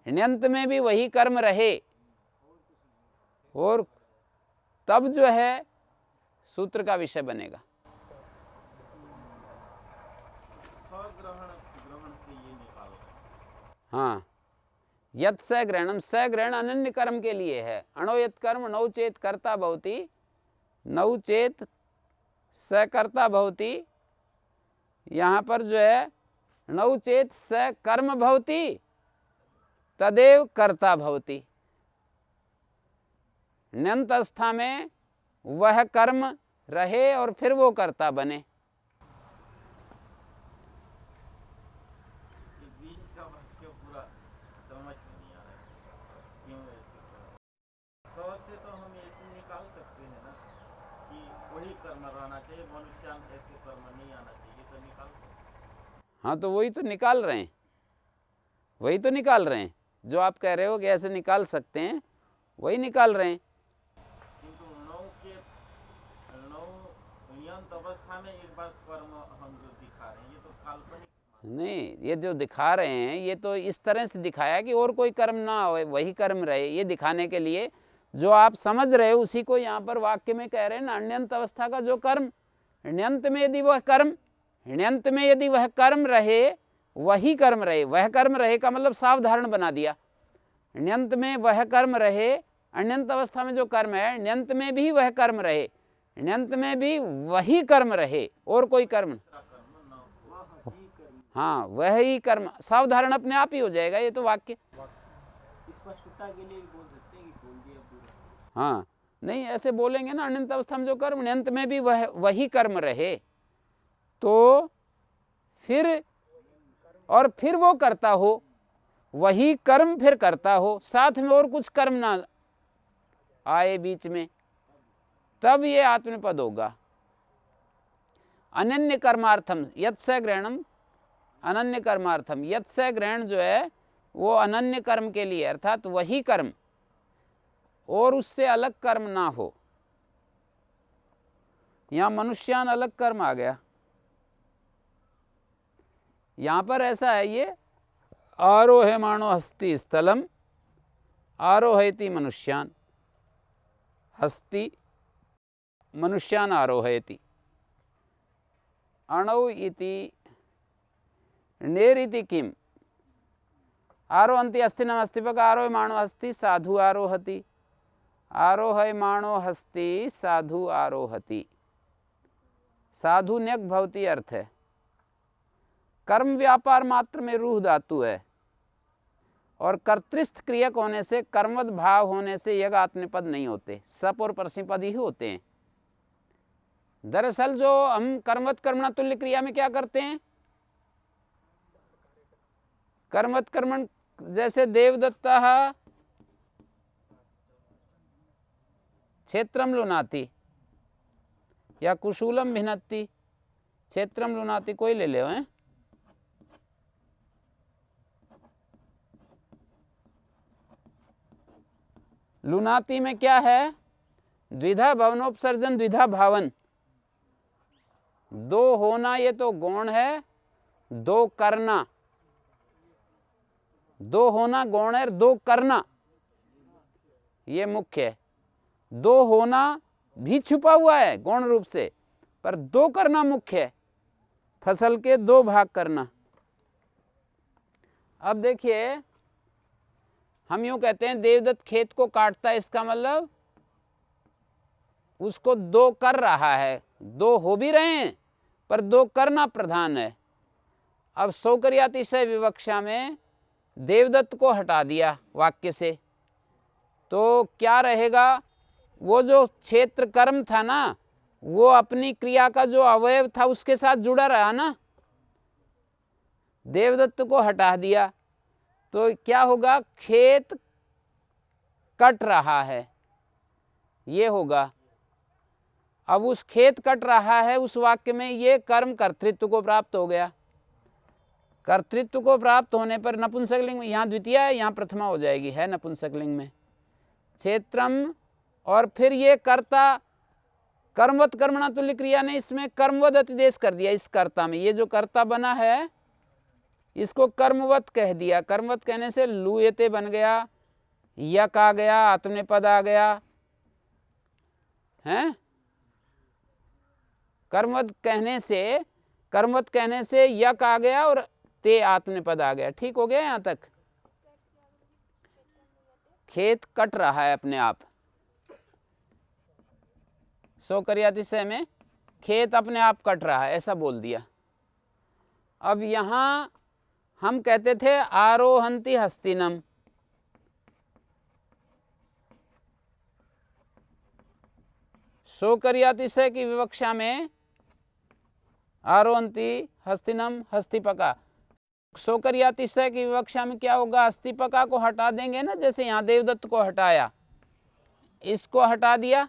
ण्यंत में भी वही कर्म रहे, और तब जो है सूत्र का विषय बनेगा। हाँ, यत स ग्रहणम, स ग्रहण अनन्य कर्म के लिए है। अणोयत कर्म नौचेत कर्ता भवति, नौचेत स कर्ता भवति। यहाँ पर जो है नौचेत स कर्म भवति तदेव कर्ता भवति। ण्यंत अवस्था में वह कर्म रहे और फिर वो कर्ता बने। हाँ, तो वही तो निकाल रहे हैं, वही तो निकाल रहे हैं जो आप कह रहे हो कि ऐसे निकाल सकते हैं, वही निकाल रहे हैं। अवस्था में एक बार कर्म हम जो दिखा रहे हैं ये तो काल्पनिक नहीं, ये जो दिखा रहे हैं ये तो इस तरह से दिखाया कि और कोई कर्म ना हो, वही कर्म रहे, ये दिखाने के लिए जो आप समझ रहे हो उसी को यहाँ पर वाक्य में कह रहे हैं ना। ण्यंत अवस्था का जो कर्म, ण्यंत में यदि वह कर्म, ण्यंत में यदि वह कर्म रहे, वही कर्म रहे। वह कर्म रहे का मतलब सावधारण बना दिया। ण्यंत में वह कर्म रहे, अण्यंत अवस्था में जो कर्म है ण्यंत में भी वह कर्म रहे, ण्यंत में भी वही कर्म रहे और कोई कर्म। हाँ, वही कर्म, सावधारण अपने आप ही हो जाएगा। ये तो वाक्य स्पष्टता के लिए बोल सकते हैं कि बोल दिया पूरा। हाँ, नहीं ऐसे बोलेंगे ना, अनंत अवस्था में जो कर्म ण्यंत में भी वही कर्म रहे, तो फिर और फिर वो करता हो, वही कर्म फिर करता हो, साथ में और कुछ कर्म ना आए बीच में, तब ये आत्मनिपद होगा। अनन्य कर्मार्थम यत् स ग्रहणम, अनन्य कर्मार्थम, यत् स ग्रहण जो है वो अनन्य कर्म के लिए, अर्थात वही कर्म और उससे अलग कर्म ना हो। यहां मनुष्यान अलग कर्म आ गया। यहां पर ऐसा है, ये आरोहमाणो हस्ति स्थलम आरोहयति मनुष्यान, हस्ति मनुष्यान आरोहयति, अणौ इति नेरिति किम, आरोहन्ति अस्ति नमस्ति पक आरोहमाणो हस्ति साधु आरोहति, आरोहयमाणो हस्ति साधु आरोहति, साधु न्यक भवति अर्थ है। कर्म व्यापार मात्र में रूह धातु है और कर्तृस्थ क्रियक होने से, कर्मवद भाव होने से यज्ञ आत्मनिपद नहीं होते, सप और परस्मैपद ही होते हैं। दरअसल जो हम कर्मवत कर्मणा तुल्य क्रिया में क्या करते हैं, कर्मवत कर्मण, जैसे देवदत्ता क्षेत्रम लुनाति या कुशूलम भिन्नति, क्षेत्रम लुनाति कोई ले ले हैं। लुनाति में क्या है, द्विधा भवनोपसर्जन द्विधा भावन, दो होना ये तो गौण है, दो करना, दो होना गौण है, दो करना ये मुख्य है। दो होना भी छुपा हुआ है गौण रूप से, पर दो करना मुख्य है, फसल के दो भाग करना। अब देखिए, हम यूं कहते हैं देवदत्त खेत को काटता है, इसका मतलब उसको दो कर रहा है, दो हो भी रहे हैं पर दो करना प्रधान है। अब सौकर्यातिशय विवक्षा में देवदत्त को हटा दिया वाक्य से, तो क्या रहेगा, वो जो क्षेत्र कर्म था ना, वो अपनी क्रिया का जो अवयव था उसके साथ जुड़ा रहा ना। देवदत्त को हटा दिया तो क्या होगा, खेत कट रहा है, ये होगा। अब उस खेत कट रहा है उस वाक्य में ये कर्म कर्तृत्व को प्राप्त हो गया। कर्तृत्व को प्राप्त होने पर नपुंसकलिंग में, यहाँ द्वितीय है यहाँ प्रथमा हो जाएगी, है नपुंसकलिंग में क्षेत्रम, और फिर ये कर्ता कर्मवत कर्मणा तुल्य क्रिया ने इसमें कर्मवद अतिदेश कर दिया। इस कर्ता में ये जो कर्ता बना है इसको कर्मवत कह दिया। कर्मवत कहने से लूयते बन गया, यक आ गया, आत्मनेपद आ गया है। कर्मवत कहने से यक आ गया और ते आत्मनेपद आ गया। ठीक हो गया यहां तक? खेत कट रहा है अपने आप। सो करियातिशय में खेत अपने आप कट रहा है, ऐसा बोल दिया। अब यहां हम कहते थे आरोहंती हस्तिनम, सो करियातिशय की विवक्षा में आरोहंती हस्तिनम हस्तिपका। सो करियातिशय की विवक्षा में क्या होगा? हस्तिपका को हटा देंगे ना, जैसे यहां देवदत्त को हटाया, इसको हटा दिया।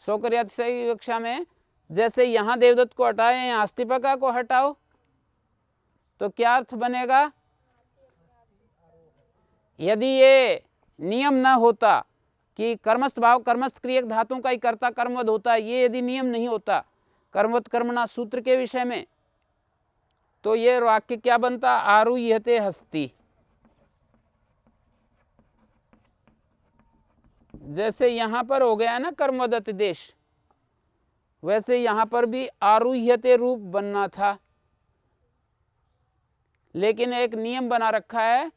सो करियातिशय की विवक्षा में जैसे यहां देवदत्त को हटाए, यहां हस्तिपका को हटाओ, तो क्या अर्थ बनेगा? यदि ये नियम न होता कि कर्मस्थ भाव कर्मस्थ क्रियक धातुओं का ही कर्ता कर्मवद होता है, ये यदि नियम नहीं होता कर्मवत कर्मणा सूत्र के विषय में, तो ये वाक्य क्या बनता? आरुह्यते हस्ति। जैसे यहां पर हो गया ना कर्मवद अतिदेश, वैसे यहां पर भी आरुह्यते रूप बनना था। लेकिन एक नियम बना रखा है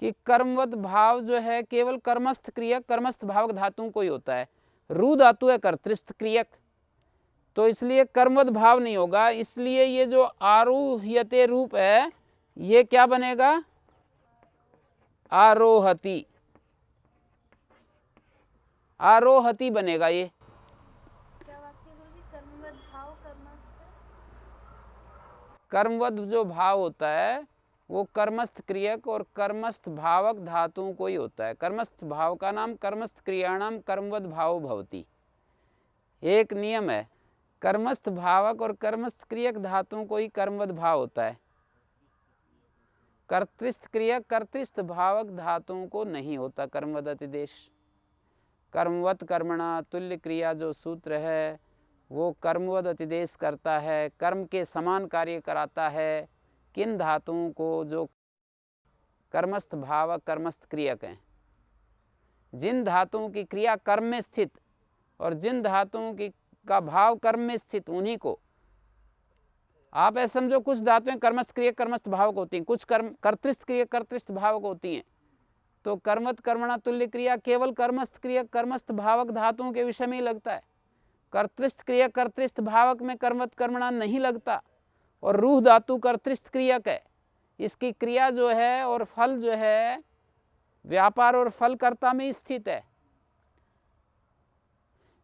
कि कर्मवद भाव जो है केवल कर्मस्थ क्रियक कर्मस्थ भावक धातुओं को ही होता है। रू धातु है कर्तृस्थ क्रियक, तो इसलिए कर्मवद भाव नहीं होगा। इसलिए ये जो आरुह्यते रूप है ये क्या बनेगा? आरोहति, आरोहति बनेगा। ये क्या वाक्य होगी? कर्मवद भाव कर्मस्थ, कर्मवद जो भाव होता है वो कर्मस्थ क्रियक और कर्मस्थ भावक धातुओं को ही होता है। कर्मस्थ भाव का नाम कर्मस्थ क्रियाणाम कर्मवद भाव भवति। एक नियम है, कर्मस्थ भावक और कर्मस्थ क्रियक धातुओं को ही कर्मवद भाव होता है। कर्तृस्थ क्रियक कर्तृस्थ भावक धातुओं को नहीं होता कर्मवद अतिदेश। कर्मवत कर्मणा तुल्य क्रिया जो सूत्र है वो कर्मवद अतिदेश करता है, कर्म के समान कार्य कराता है किन धातुओं को? जो कर्मस्थ भावक कर्मस्थ क्रियक हैं। जिन धातुओं की क्रिया कर्म में स्थित और जिन धातुओं की का भाव कर्म में स्थित, उन्हीं को आप ऐसे समझो। कुछ धातुएं कर्मस्थ क्रियक कर्मस्थ भावक होती हैं, कुछ कर्तृस्थ क्रियक कर्तृस्थ भावक होती हैं। तो कर्मवत कर्मणा तुल्य क्रिया केवल कर्मस्थ क्रियक कर्मस्थ भावक धातुओं के विषय में ही लगता है। कर्तृस्थ क्रियक कर्तृस्थ भावक में कर्मवत कर्मणा नहीं लगता। और रूह धातु कर्तृस्थ क्रियक है, इसकी क्रिया जो है और फल जो है व्यापार और फल कर्ता में स्थित है।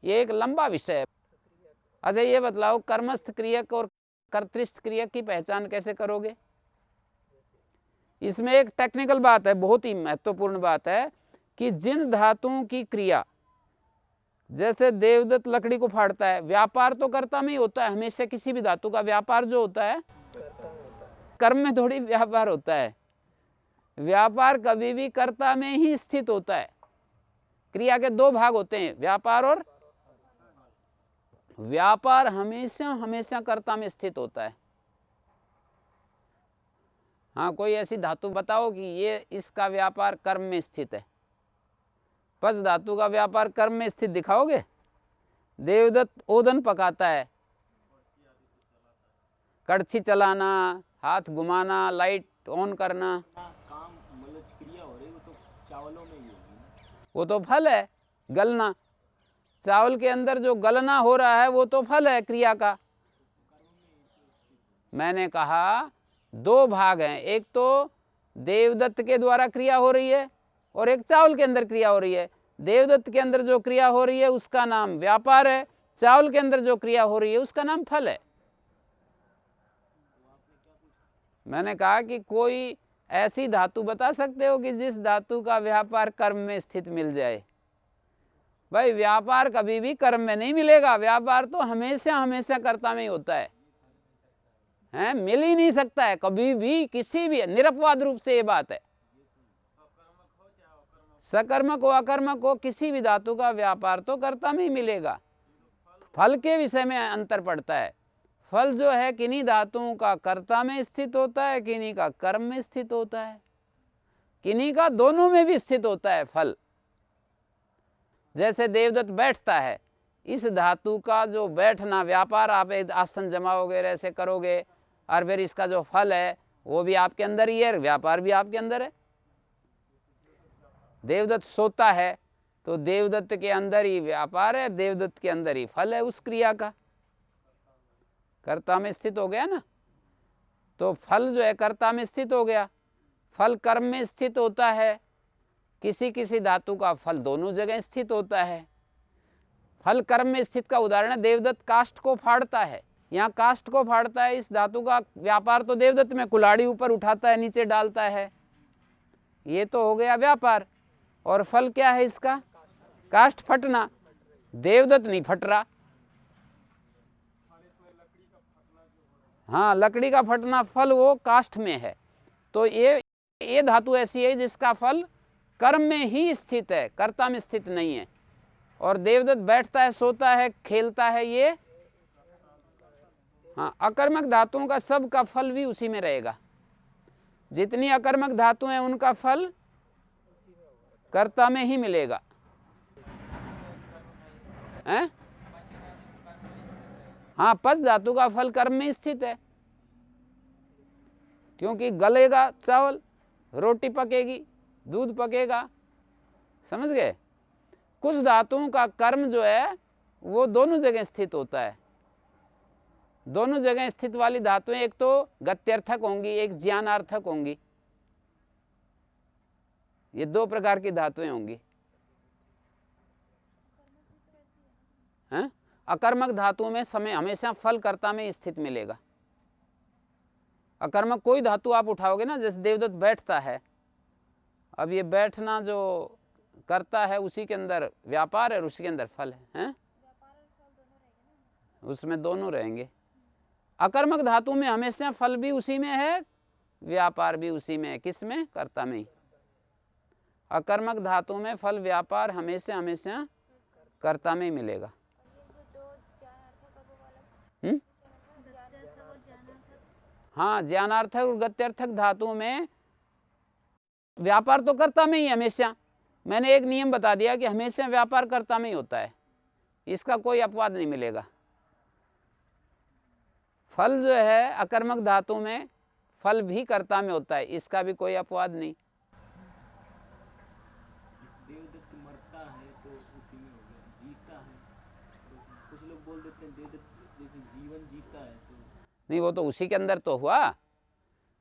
ये एक लंबा विषय है। अच्छा ये बतलाओ, कर्मस्थ क्रियक और कर्तृस्थ क्रियक की पहचान कैसे करोगे? इसमें एक टेक्निकल बात है, बहुत ही महत्वपूर्ण बात है कि जिन धातुओं की क्रिया, जैसे देवदत्त लकड़ी को फाड़ता है, व्यापार तो कर्ता में ही होता है हमेशा। किसी भी धातु का व्यापार जो होता है कर्म में थोड़ी व्यापार होता है। व्यापार कभी भी कर्ता में ही स्थित होता है। क्रिया के दो भाग होते हैं, व्यापार और व्यापार हमेशा हमेशा कर्ता में स्थित होता है। हाँ, कोई ऐसी धातु बताओ कि ये इसका व्यापार कर्म में स्थित है। पच धातु का व्यापार कर्म में स्थित दिखाओगे? देवदत्त ओदन पकाता है, कड़छी चलाना, हाथ घुमाना, लाइट ऑन करना, काम मतलब क्रिया हो रही है, वो तो चावलों में ही होगी। वो तो फल है। गलना, चावल के अंदर जो गलना हो रहा है वो तो फल है क्रिया का। मैंने कहा दो भाग हैं, एक तो देवदत्त के द्वारा क्रिया हो रही है और एक चावल के अंदर क्रिया हो रही है। देवदत्त के अंदर जो क्रिया हो रही है उसका नाम व्यापार है, चावल के अंदर जो क्रिया हो रही है उसका नाम फल है। मैंने कहा कि कोई ऐसी धातु बता सकते हो कि जिस धातु का व्यापार कर्म में स्थित मिल जाए? भाई व्यापार कभी भी कर्म में नहीं मिलेगा, व्यापार तो हमेशा हमेशा कर्ता में ही होता है, मिल ही नहीं सकता है कभी भी, किसी भी निरपवाद रूप से ये बात है। सकर्मक हो अकर्मक हो, किसी भी धातु का व्यापार तो कर्ता में ही मिलेगा। फल के विषय में अंतर पड़ता है। फल जो है किन्हीं धातुओं का कर्ता में स्थित होता है, किन्हीं का कर्म में स्थित होता है, किन्हीं का दोनों में भी स्थित होता है फल। जैसे देवदत्त बैठता है, इस धातु का जो बैठना व्यापार, आप एक आसन जमाओगे ऐसे करोगे, और फिर इसका जो फल है वो भी आपके अंदर ही है, व्यापार भी आपके अंदर है। देवदत्त सोता है तो देवदत्त के अंदर ही व्यापार है, देवदत्त के अंदर ही फल है उस क्रिया का, कर्ता में स्थित हो गया ना। तो फल जो है कर्ता में स्थित हो गया, फल कर्म में स्थित होता है। किसी किसी धातु का फल दोनों जगह स्थित होता है। फल कर्म में स्थित का उदाहरण है, देवदत्त काष्ठ को फाड़ता है, यहाँ काष्ठ को फाड़ता है, इस धातु का व्यापार तो देवदत्त में, कुल्हाड़ी ऊपर उठाता है नीचे डालता है, ये तो हो गया व्यापार। और फल क्या है इसका? काष्ठ फटना, देवदत्त नहीं फट रहा। हाँ, लकड़ी का फटना फल वो काष्ठ में है। तो ये धातु ऐसी है जिसका फल कर्म में ही स्थित है, कर्ता में स्थित नहीं है। और देवदत्त बैठता है, सोता है, खेलता है, ये हाँ अकर्मक धातुओं का सब का फल भी उसी में रहेगा। जितनी अकर्मक धातु हैं उनका फल कर्ता में ही मिलेगा। हैं? हाँ, पच धातु का फल कर्म में स्थित है, क्योंकि गलेगा चावल, रोटी पकेगी, दूध पकेगा, समझ गए। कुछ धातुओं का कर्म जो है वो दोनों जगह स्थित होता है। दोनों जगह स्थित वाली धातुएं एक तो गत्यर्थक होंगी, एक ज्ञानार्थक होंगी। ये दो प्रकार की धातुएं होंगी। हैं? अकर्मक धातुओं में समय हमेशा फल कर्ता में स्थित मिलेगा। अकर्मक कोई धातु आप उठाओगे ना, जैसे देवदत्त बैठता है, अब ये बैठना जो करता है उसी के अंदर व्यापार है और उसी के अंदर फल है, हैं? उसमें दोनों रहेंगे। अकर्मक धातु में हमेशा फल भी उसी में है, व्यापार भी उसी में है। किस में? कर्ता में ही। अकर्मक धातु में फल व्यापार हमेशा हमेशा कर्ता में ही मिलेगा। हाँ, ज्ञानार्थक और गत्यर्थक धातु में व्यापार तो कर्ता में ही हमेशा। मैंने एक नियम बता दिया कि हमेशा व्यापार कर्ता में ही होता है, इसका कोई अपवाद नहीं मिलेगा। फल जो है अकर्मक धातु में फल भी कर्ता में होता है, इसका भी कोई अपवाद नहीं। देवदत्त मरता है तो उसी में हो गया, जीता है तो कुछ लोग बोल देते हैं देवदत्त जैसे जीवन जीता है तो नहीं, वो तो उसी के अंदर तो हुआ।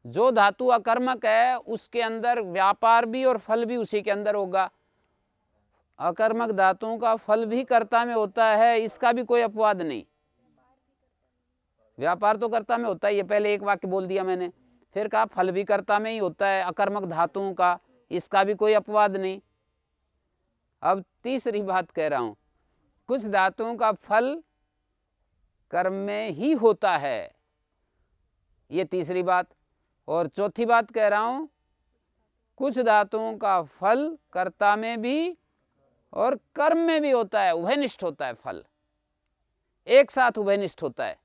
जो धातु अकर्मक है उसके अंदर व्यापार भी और फल भी उसी के अंदर होगा। अकर्मक धातुओं का फल भी कर्ता में होता है, इसका भी कोई अपवाद नहीं। व्यापार तो कर्ता में होता है, ये पहले एक वाक्य बोल दिया मैंने। फिर कहा फल भी कर्ता में ही होता है अकर्मक धातुओं का, इसका भी कोई अपवाद नहीं। अब तीसरी बात कह रहा हूं, कुछ धातुओं का फल कर्म में ही होता है, ये तीसरी बात। और चौथी बात कह रहा हूं, कुछ धातुओं का फल कर्ता में भी और कर्म में भी होता है, उभयनिष्ठ होता है फल, एक साथ उभयनिष्ठ होता है।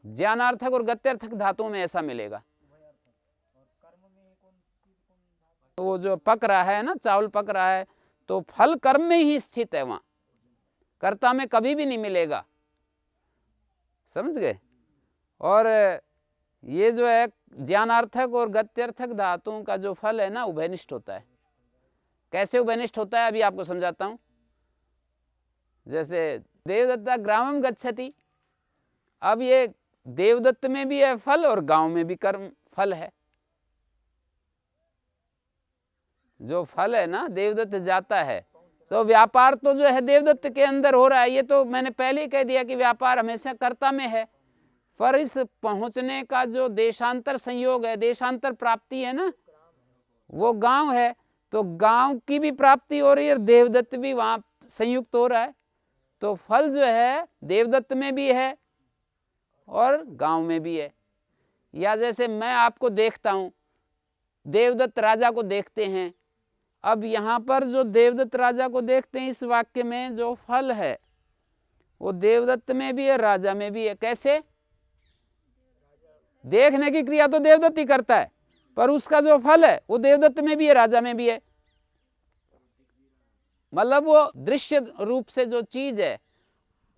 ज्ञानार्थक और गत्यर्थक धातुओं में ऐसा मिलेगा। तो वो जो पक रहा है ना, चावल पक रहा है, तो फल कर्म में ही स्थित है, वहां कर्ता में कभी भी नहीं मिलेगा, समझ गए। और ये जो है ज्ञानार्थक और गत्यर्थक धातुओं का जो फल है ना, उभयनिष्ठ होता है। कैसे उभयनिष्ठ होता है अभी आपको समझाता हूं। जैसे देवदत्ता ग्रामम गच्छति, अब ये देवदत्त में भी है फल और गांव में भी कर्म फल है। जो फल है ना, देवदत्त जाता है तो व्यापार तो जो है देवदत्त के अंदर हो रहा है, ये तो मैंने पहले ही कह दिया कि व्यापार हमेशा कर्ता में है। पर इस पहुंचने का जो देशांतर संयोग है, देशांतर प्राप्ति है ना, वो गांव है। तो गांव की भी प्राप्ति हो रही है और देवदत्त भी वहां संयुक्त हो रहा है। तो फल जो है देवदत्त में भी है और गांव में भी है। या जैसे मैं आपको देखता हूं, देवदत्त राजा को देखते हैं। अब यहाँ पर जो देवदत्त राजा को देखते हैं, इस वाक्य में जो फल है वो देवदत्त में भी है, राजा में भी है। कैसे? देखने की क्रिया तो देवदत्त ही करता है, पर उसका जो फल है वो देवदत्त में भी है, राजा में भी है। मतलब वो दृश्य रूप से जो चीज है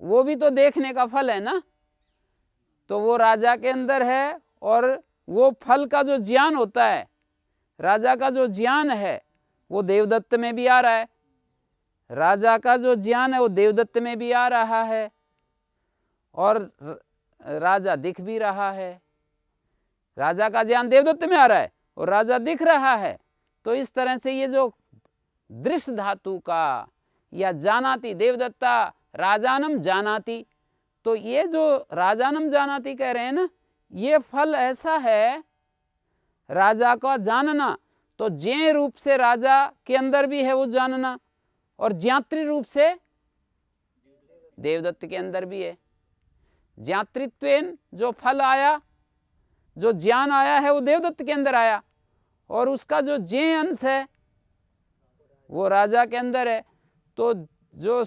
वो भी तो देखने का फल है ना, तो वो राजा के अंदर है। और वो फल का जो ज्ञान होता है, राजा का जो ज्ञान है वो देवदत्त में भी आ रहा है, राजा का जो ज्ञान है वो देवदत्त में भी आ रहा है, और राजा दिख भी रहा है। राजा का ज्ञान देवदत्त में आ रहा है और राजा दिख रहा है। तो इस तरह से ये जो दृश्य धातु का या जानाति, देवदत्ता राजानम जानाति, तो ये जो राजानम जानाति कह रहे हैं ना, ये फल ऐसा है राजा का जानना। तो ज्ञेय रूप से राजा के अंदर भी है वो जानना, और ज्ञात्री रूप से देवदत्त के अंदर भी है। ज्ञातृत्वेन जो फल आया, जो ज्ञान आया है वो देवदत्त के अंदर आया, और उसका जो ज्ञेय अंश है वो राजा के अंदर है। तो जो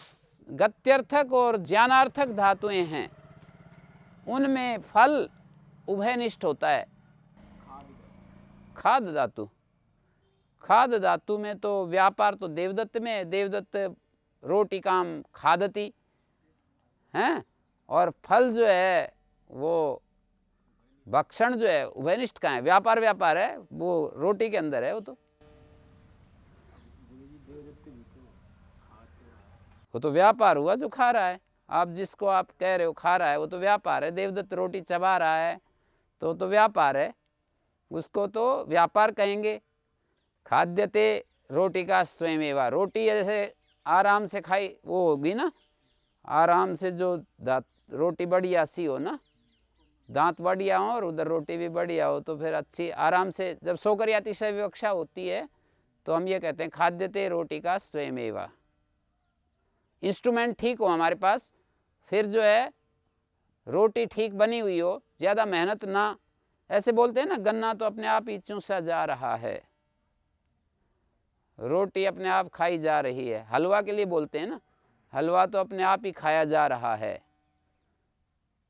गत्यर्थक और ज्ञानार्थक धातुएं हैं उनमें फल उभयनिष्ठ होता है। खाद धातु, खाद धातु में तो व्यापार तो देवदत्त में है, देवदत्त रोटी काम खादती हैं, और फल जो है वो भक्षण जो है उभयनिष्ठ का है। व्यापार व्यापार है, वो रोटी के अंदर है। वो तो व्यापार हुआ जो खा रहा है। आप जिसको आप कह रहे हो खा रहा है वो तो व्यापार है। देवदत्त रोटी चबा रहा है तो व्यापार है, उसको तो व्यापार कहेंगे। खाद्यते रोटी का स्वयमेवा, रोटी जैसे आराम से खाई वो होगी ना, आराम से जो रोटी बढ़िया सी हो ना, दांत बढ़िया हो और उधर रोटी भी बढ़िया हो, तो फिर अच्छी आराम से जब सोकरियाति से विवक्षा होती है तो हम ये कहते हैं खाद्यते रोटी का स्वयमेवा। इंस्ट्रूमेंट ठीक हो हमारे पास, फिर जो है रोटी ठीक बनी हुई हो, ज़्यादा मेहनत ना, ऐसे बोलते हैं ना गन्ना तो अपने आप ही चूसा जा रहा है, रोटी अपने आप खाई जा रही है। हलवा के लिए बोलते हैं ना, हलवा तो अपने आप ही खाया जा रहा है।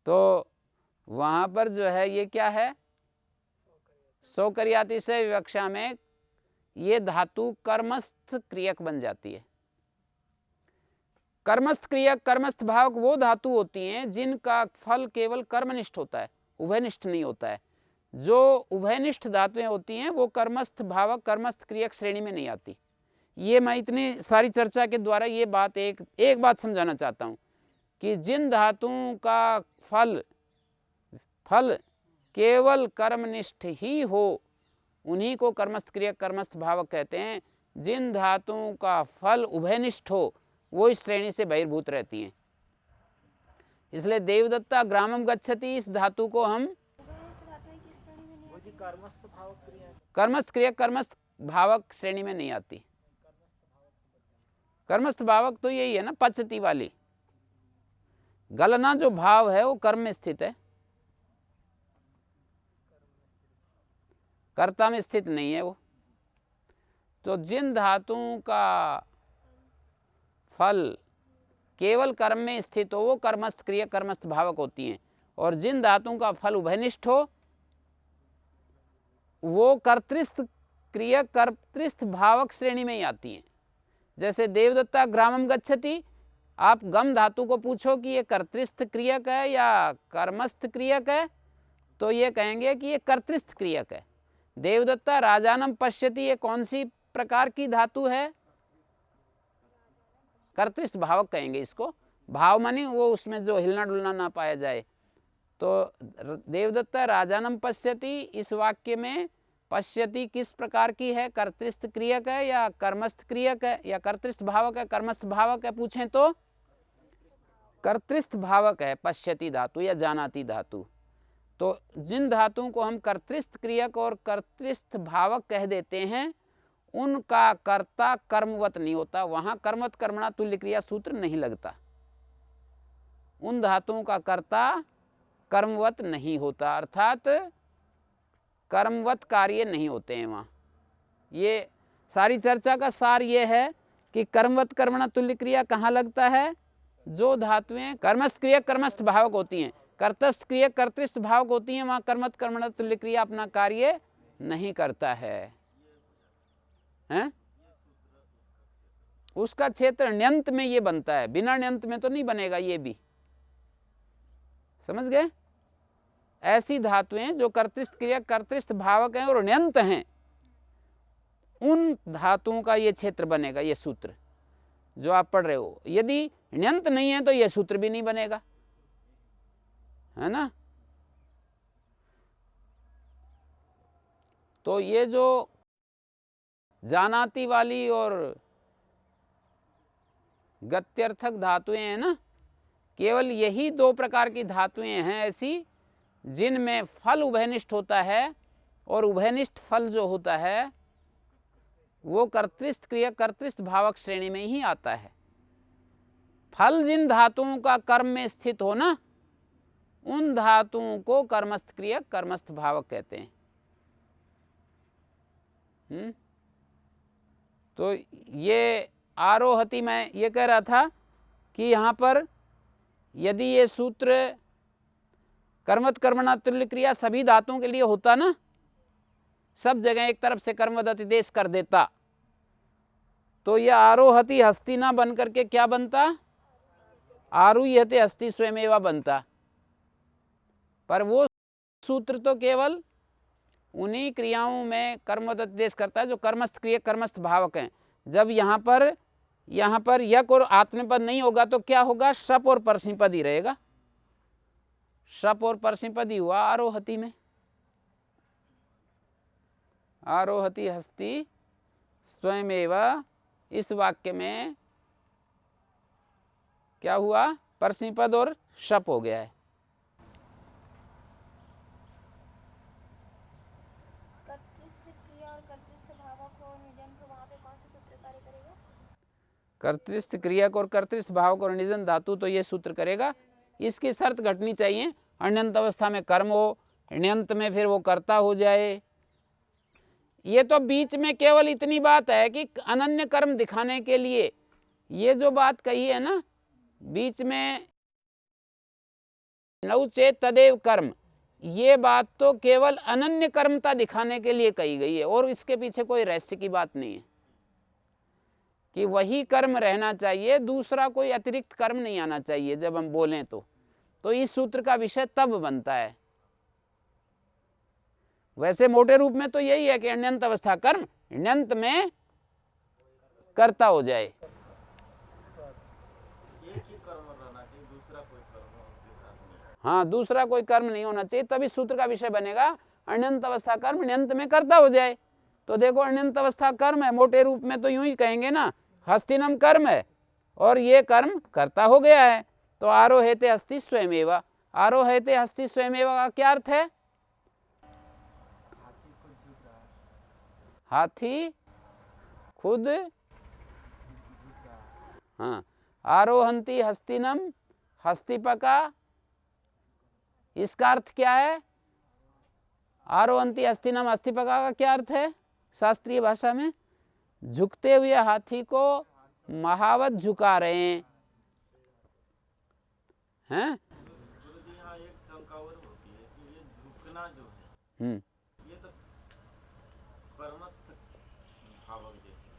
तो वहाँ पर जो है ये क्या है, सोकरियाति से विवक्षा में ये धातु कर्मस्थ क्रियक बन जाती है। कर्मस्थ क्रियक, कर्मस्थ भावक वो धातु होती हैं जिनका फल केवल कर्मनिष्ठ होता है, उभयनिष्ठ नहीं होता है। जो उभयनिष्ठ धातुएं होती हैं वो कर्मस्थ भावक, कर्मस्थ क्रियक श्रेणी में नहीं आती। ये मैं इतनी सारी चर्चा के द्वारा ये बात एक बात समझाना चाहता हूँ कि जिन धातुओं का फल केवल कर्मनिष्ठ ही हो उन्हीं को कर्मस्थ क्रियक, कर्मस्थ भावक कहते हैं। जिन धातुओं का फल उभयनिष्ठ हो वो इस श्रेणी से बहिर्भूत रहती हैं। इसलिए देवदत्ता ग्रामम गच्छति, इस धातु को हम कर्मस्थ क्रियक, कर्मस्थ भावक श्रेणी में नहीं आती। कर्मस्थ भावक तो यही है ना, पचती वाली। गलना जो भाव है वो कर्म में स्थित है, कर्ता में स्थित नहीं है वो। तो जिन धातुओं का फल केवल कर्म में स्थित हो वो कर्मस्थ क्रिया, कर्मस्थ भावक होती हैं, और जिन धातुओं का फल उभयनिष्ठ हो वो कर्तृस्थ क्रिया, कर्तृस्थ भावक श्रेणी में ही आती हैं। जैसे देवदत्ता ग्रामम गच्छति, आप गम धातु को पूछो कि ये कर्तृस्थ क्रियक है या कर्मस्थ क्रियक है, तो ये कहेंगे कि ये कर्तृस्थ क्रियक है। देवदत्ता राजानम पश्यति, ये कौन सी प्रकार की धातु है? कर्तृस्थ भावक कहेंगे इसको। भाव माने वो उसमें जो हिलना डुलना ना पाया जाए। तो देवदत्ता राजानम पश्यति, इस वाक्य में पश्यति किस प्रकार की है? कर्तृस्थ क्रियक है या कर्मस्थ क्रियक है या कर्तृस्थ भावक है, कर्मस्थ भावक है? पूछें तो कर्तृस्थ भावक है पश्यति धातु या जानाति धातु। तो जिन धातुओं को हम कर्तृस्थ क्रियक और कर्तृस्थ भावक कह देते हैं उनका कर्ता कर्मवत नहीं होता, वहां कर्मवत कर्मणा तुल्य क्रिया सूत्र नहीं लगता। उन धातुओं का कर्ता कर्मवत नहीं होता, अर्थात कर्मवत कार्य नहीं होते हैं वहाँ। ये सारी चर्चा का सार ये है कि कर्मवत कर्मणा तुल्य क्रिया कहाँ लगता है? जो धातुएं कर्मस्थ क्रिया कर्मस्थ भावक होती हैं, कर्तस्थ क्रिया कर्तृस्थ भावक होती हैं, वहां कर्मत कर्मण तुल्य क्रिया अपना कार्य नहीं करता है, हैं? उसका क्षेत्र ण्यंत में ये बनता है, बिना ण्यंत में तो नहीं बनेगा। ये भी समझ गए? ऐसी धातुएं जो कर्तृस्थ क्रिया कर्तृस्थ भावक हैं और ण्यंत हैं, उन धातुओं का ये क्षेत्र बनेगा, ये सूत्र जो आप पढ़ रहे हो। यदि ण्यंत नहीं है तो ये सूत्र भी नहीं बनेगा, है ना? तो ये जो जानाती वाली और गत्यर्थक धातुएं हैं ना, केवल यही दो प्रकार की धातुएं हैं ऐसी जिनमें फल उभयनिष्ठ होता है, और उभयनिष्ठ फल जो होता है वो कर्तृस्थ क्रिया कर्तृस्थ भावक श्रेणी में ही आता है। फल जिन धातुओं का कर्म में स्थित हो ना, उन धातुओं को कर्मस्थ क्रिया कर्मस्थ भावक कहते हैं। तो ये आरोहति में ये कह रहा था कि यहाँ पर यदि ये सूत्र कर्मवत् कर्मणा तुल्य क्रिया सभी धातुओं के लिए होता ना, सब जगह एक तरफ से कर्मवद अतिदेश कर देता, तो यह आरोहति हस्ती ना बन करके क्या बनता? आरुह्यते हस्ती स्वयमेवा बनता। पर वो सूत्र तो केवल उन्हीं क्रियाओं में कर्मवद अतिदेश करता है जो कर्मस्थ क्रिया कर्मस्थ भावक हैं। जब यहाँ पर यक और आत्मपद नहीं होगा तो क्या होगा? शप और परस्मैपद ही रहेगा। शप और परस्मैपद ही हुआ आरोहति में। आरोहति हस्ती स्वयमेव, इस वाक्य में क्या हुआ? परस्मैपद और शप हो गया है। कर्तृस्थ क्रिया और कर्तृस्थ भावक और निजन को वहाँ पे कौन सा सूत्र कार्य करेगा? कर्तृस्थ क्रियक और कर्तृस्थ भावक और निजन धातु तो ये सूत्र करेगा। इसकी शर्त घटनी चाहिए, अण्यंत अवस्था में कर्म हो, ण्यंत में फिर वो कर्ता हो जाए। ये तो बीच में केवल इतनी बात है कि अनन्य कर्म दिखाने के लिए ये जो बात कही है ना बीच में, नौ चेत तदेव कर्म, ये बात तो केवल अनन्य कर्मता दिखाने के लिए कही गई है, और इसके पीछे कोई रहस्य की बात नहीं है कि वही कर्म रहना चाहिए, दूसरा कोई अतिरिक्त कर्म नहीं आना चाहिए। जब हम बोलें तो इस सूत्र का विषय तब बनता है। वैसे मोटे रूप में तो यही है कि अण्यंत अवस्था कर्म ण्यंत में कर्ता हो जाए। एक ही कर्म रहना चाहिए, दूसरा कोई कर्म उसके साथ नहीं। हाँ, दूसरा कोई कर्म नहीं होना चाहिए, तब इस सूत्र का विषय बनेगा अण्यंत अवस्था कर्म ण्यंत में कर्ता हो जाए। तो देखो, अण्यंत अवस्था कर्म है, मोटे रूप में तो यूं ही कहेंगे ना, हस्तिनम कर्म है और ये कर्म कर्ता हो गया है। तो आरोहेते हस्ति स्वयमेव, आरोहेते हस्ति स्वयमेव का क्या अर्थ है? हाथी खुद, हाँ, आरोहंती हस्तिनम हस्तिपका, इसका अर्थ क्या है? आरोहंती हस्तिनम हस्तिपका का क्या अर्थ है शास्त्रीय भाषा में? झुकते हुए हाथी को महावत झुका रहे हैं। गुरुजी यहाँ एक शंका और होती है कि ये झुकना जो है ये तो कर्मस्थ भावक जैसे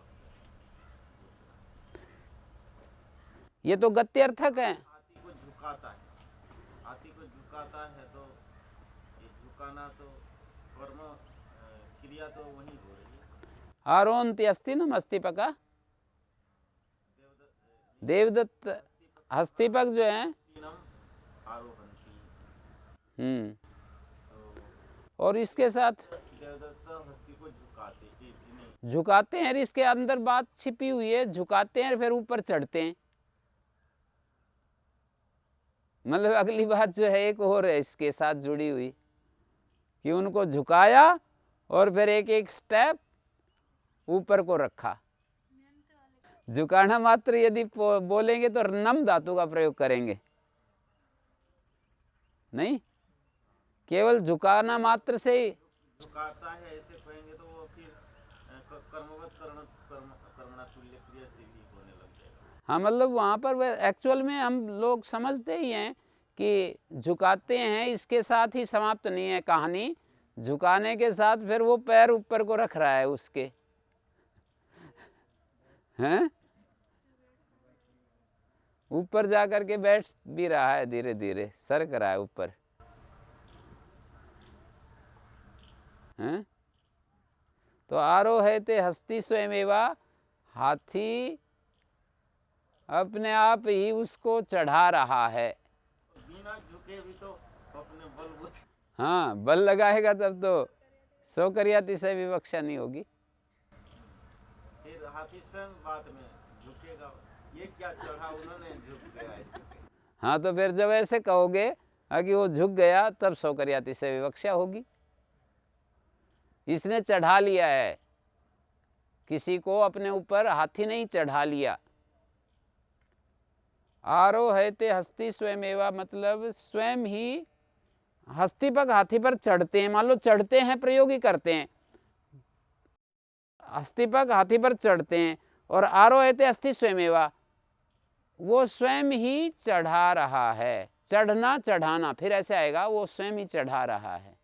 ये तो गत्यर्थक है। हाथी को झुकाता है, हाथी को झुकाता है, तो ये झुकाना तो कर्म क्रिया तो वही हो रही है। आरोहंती हस्तिनम हस्तिपका, देवदत्त हस्तिपक जो है, और इसके साथ झुकाते हैं, इसके अंदर बात छिपी हुई है, झुकाते हैं फिर ऊपर चढ़ते हैं। मतलब अगली बात जो है एक और है इसके साथ जुड़ी हुई कि उनको झुकाया और फिर एक एक स्टेप ऊपर को रखा। झुकाना मात्र यदि बोलेंगे तो नम धातु का प्रयोग करेंगे, नहीं, केवल झुकाना मात्र से ही झुकाता है ऐसे कहेंगे तो वो फिर कर्मवत कर्मणा तुल्य क्रिया से भी होने लग जाएगा। हाँ, मतलब वहाँ पर वह एक्चुअल में हम लोग समझते ही हैं कि झुकाते हैं, इसके साथ ही समाप्त नहीं है कहानी। झुकाने के साथ फिर वो पैर ऊपर को रख रहा है उसके, हैं, ऊपर जा कर के बैठ भी रहा है, धीरे धीरे सरक रहा है ऊपर, हैं। तो आरोहते हस्ती स्वयमेवा, हाथी अपने आप ही उसको चढ़ा रहा है। बिना झुके भी तो अपने बलबूते। हाँ, बल लगाएगा तब तो सौकर्यातिशय विवक्षा नहीं होगी। फिर हाथी स्वयं बाद में झुकेगा, ये क्या चढ़ा, उन्होंने झुक गया ऐसे। हाँ, तो फिर जब ऐसे कहोगे कि वो झुक गया, तब सौकर्यातिशय विवक्षा होगी। इसने चढ़ा लिया है, किसी को अपने ऊपर हाथी नहीं चढ़ा लिया। आरोहते हस्ती स्वयमेवा मतलब स्वयं ही हस्तीपग हाथी पर चढ़ते हैं। मान लो चढ़ते हैं, प्रयोग ही करते हैं, हस्तीपग हाथी पर चढ़ते हैं, और आरोहते हस्ती स्वयमेवा, वो स्वयं ही चढ़ा रहा है। चढ़ना चढ़ाना फिर ऐसे आएगा, वो स्वयं ही चढ़ा रहा है।